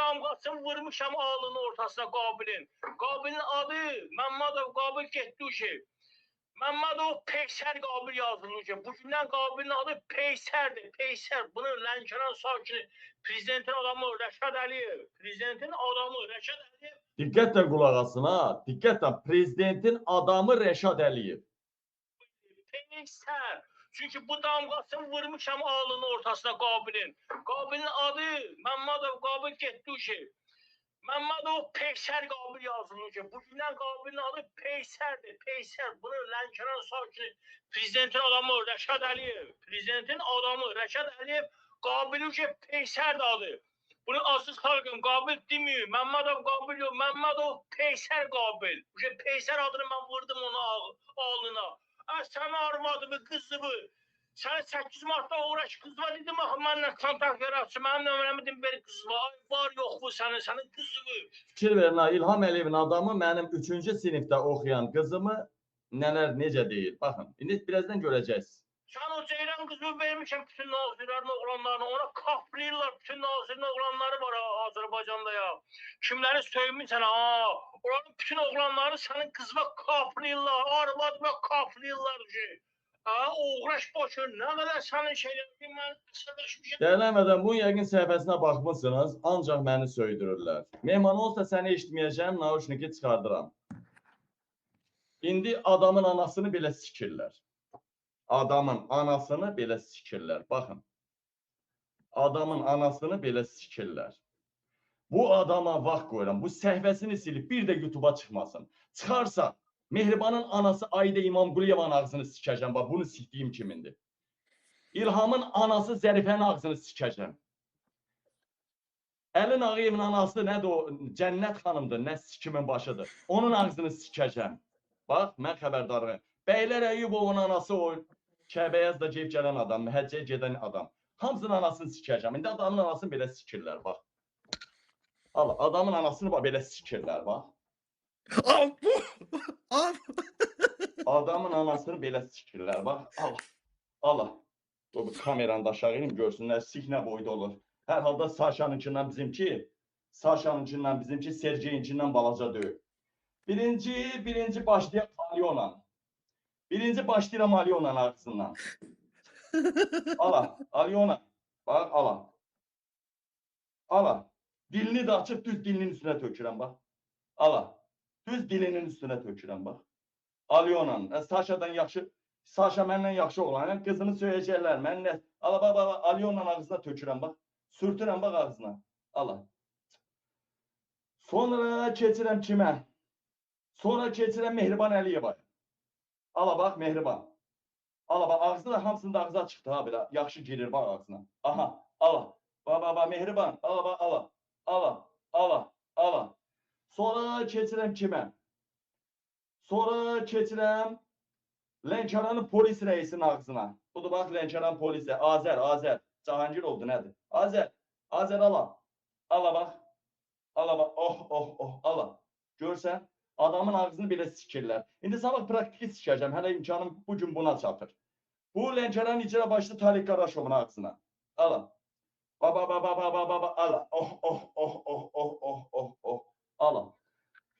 damğasını vurmuşam alnının ortasına Qabilin. Qabilin adı Məmmədov Qabil Getduşev. Məmmədov Peysər Qabil yazılır ki, bu gündən Qabilin adı Peysərdir, Peysər. Bunu Lənkəran sakini, prezidentin adamı Rəşad Əliyev, prezidentin adamı Rəşad Əliyev. Diqqətlə qulaq asın ha, diqqətlə, prezidentin adamı Rəşad Əliyev. Peysər. Çünki bu damğasını vurmuşam alnının ortasına Qabilin. Qabilin adı Məmmədov Qabil Getduşev. Məmmədov Peysər Qabil yazılır ki, bu gündən Qabilin adı Peysərdir, Peysər. Bunu Lənkəran sakini, prezidentin adamı Rəşad Əliyev, prezidentin adamı Rəşad Əliyev Qabilin ki, Peysərdir adı. Bunu asız xalqım Qabil demiyor, Məmmədov Qabil yox, Məmmədov Peysər Qabil. Bu Peysər adını mən vurdum onu alnına. Sən arvadımı, qızımı, sen 8 Mart'ta uğraş kızma dedim benimle kontakt yaratçı. Benim nömrəmi dedim beri kızma. Ay var yok bu senin kızımı. Fikir verin ha, İlham Əliyevin adamı mənim 3-cü sinifdə oxuyan qızımı nələr necə deyir. Baxın, indi birazdan görəcəksiniz. Sen o Ceyran kızımı vermişsin bütün nazirlərin oğlanlarına. Ona kaplayırlar bütün nazirin oğlanları var Azərbaycanda ya. Kimleri söymüşsən ha. Oranın bütün oğlanları senin kızıma kaplayırlar. Arvadıma kaplayırlar ki. Ha, uğraş boşur. Ne kadar senin şeylerin ben sırdaşmışım. Dəyərlənmədən bu yəqin səhifəsinə baxmısınız, ancaq məni söydürürlər. Mehman olsa səni eşitməyəcəm, nauşniki çıxardıram. İndi adamın anasını belə sikirlər. Adamın anasını belə sikirlər. Baxın. Adamın anasını belə sikirlər. Bu adama vaxt qoyuram. Bu səhifəsini silib bir də YouTube'a çıxmasın. Çıxarsa Mehribanın anası Ayda İmamquliyevanın ağzını sikəcəm. Bax, bunu sikdiyim kimindir? İlhamın anası Zərifənin ağzını sikəcəm. Əlin Ağayevin anası nədir o? Cənnət xanımdır, nə sikimin başıdır. Onun ağzını sikəcəm. Bax, mən xəbərdarım. Bəylər Əyyubovun anası o Kəbəyaz da geyib gələn adam, həccəyə gedən adam. Hamısının anasını sikəcəm. İndi adamın anasını belə sikirlər, bax. Al, adamın anasını belə sikirlər, bax. Adamın anasını belə sikirlər, bax. Al. Bu kameranı da aşağı inim, görsünlər, siknə boyda olur. Hər halda Saşanınkindən bizimki, Sergeyinkindən balaca deyil. Birinci başlayaq Alyona. Birinci başlayıram Alyona'nın ağzından. Alyona. Bax, ala. Dilini də açıb düz dilinin üstünə tökürəm, bax. Düz dilinin üstünə tökürəm, bax. Alyona'nın, Saşadan yaxşı, Saşa məndən yaxşı oğlan, qızını söyləyəcəklər, mən nə? Alyona'nın ağzına tökürəm, bax. Sürtürəm, bax, ağzına. Sonra keçirəm kimə? Sonra keçirəm Mehriban Əliyeva. Bax, Mehriban. Bax, ağzı da hamısının da ağzı çıxdı, ha, belə. Yaxşı girir, bax, ağzına. Aha, bax, Mehriban. Sonra keçirəm kimə? Sonra keçirəm Lənkəranın polis rəisinin ağzına. Budur, bax, Lənkəran polisi. Azər. Cahangir oldu, nədir? Azər, bax. Bax. Görsən, adamın ağzını belə sikirlər. İndi sabah praktiki sikəcəm, hələ imkanım bugün buna çatır. Bu Lənkəran icra başlı Talik Qaraşovun ağzına.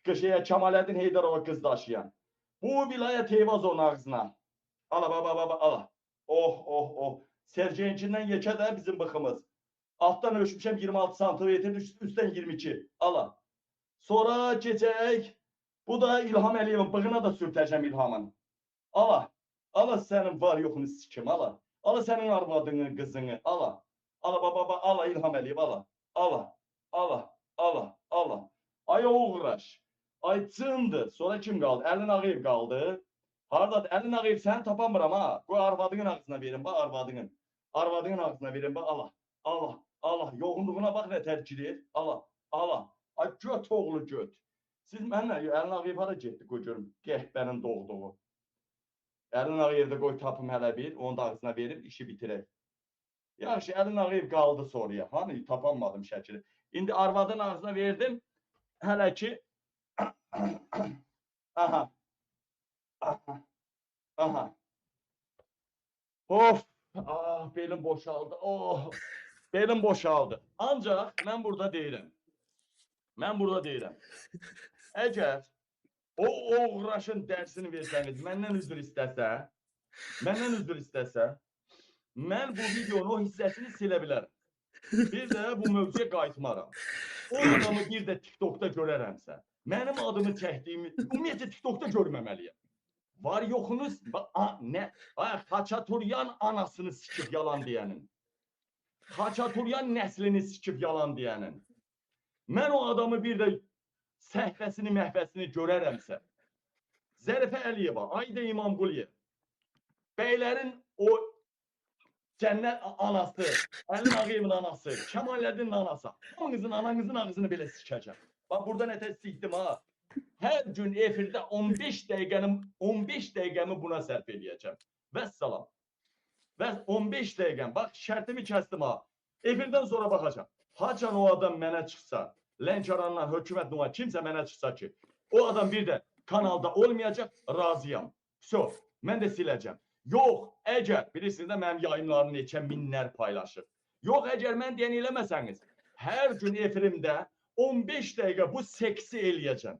Qışıya Kemaləddin Heydərova qız daşıyan. Bu vilayət Eyvazovun ağzına. Sergeyinkindən yekə də bizim bıxımız. Altdan ölçmüşəm 26 santimetr, üstdən 22. Sonra keçək. Bu da İlham Əliyevin bığına da sürtəcəm İlhamın. Sənin var yoxunu sikim, sənin arvadını, qızını, İlham Əliyev, Ay uğraş. Ay cındır. Sonra kim qaldı? Əlin Ağayev qaldı. Haradadır? Əlin Ağayev səni tapamıram, ha. Qoy arvadının ağzına verin, bax, arvadının. Arvadının ağzına verin, bax, yoğunluğuna bax, nə tərkilir. Ay, göt oğlu göt. Siz mənlə, Əlin Ağayev hara getdi, qoy görüm, qəhbənin doğduğu. Əlin Ağayevdə qoy tapım hələ bir, onu da ağzına verib, işi bitirək. Yaxşı, Əlin Ağayev qaldı soruya. Hani, tapanmadım şəkili. İndi arvadının ağzına verdim, hələ ki, Aha. Of. Belim boşaldı. Belim boşaldı. Ancaq mən burada deyirəm. Mən burada deyirəm. Əgər o uğraşın dərsini versəniz, məndən üzr istəsə, mən bu videonun o hissəsini silə bilərəm. Bir də bu mövzuya qayıtmaram. O adamı bir də TikTokda görərəmsə, mənim adımı çəkdiyimi ümumiyyətlə TikTokda görməməliyəm. Var yoxunuz, nə? Xaçaturyan anasını sikib yalan deyənin. Xaçaturyan nəslini sikib yalan deyənin. Mən o adamı bir də səhvəsini, məhvəsini görərəmsə, Zərifə Əliyeva, Ayda İmamquliyev, bəylərin o cənnət anası, Əlin Ağayevin anası, Kəmaləddinin anası, hamınızın ananızın ağzını belə sikəcəm. Bax, burada nətə sikdim ha. Hər gün efirdə 15 dəqiqəmi buna sərf edəcəm. Vəssalam. Və 15 dəqiqəm, bax, şərtimi kəsdim ha. Efirdən sonra baxacam. Hacan o adam mənə çıxsa, Lənkərandan, hökumət nümayəndə kimsə mənə çıxsa ki, o adam bir də kanalda olmayacaq, razıyam. Mən də siləcəm. Yox, əgər, bilirsiniz də mənim yayımlarını neçə minlər paylaşır. Yox, əgər mən deyən eləməsəniz, hər gün efirimdə 15 dəqiqə bu seksi eləyəcəm.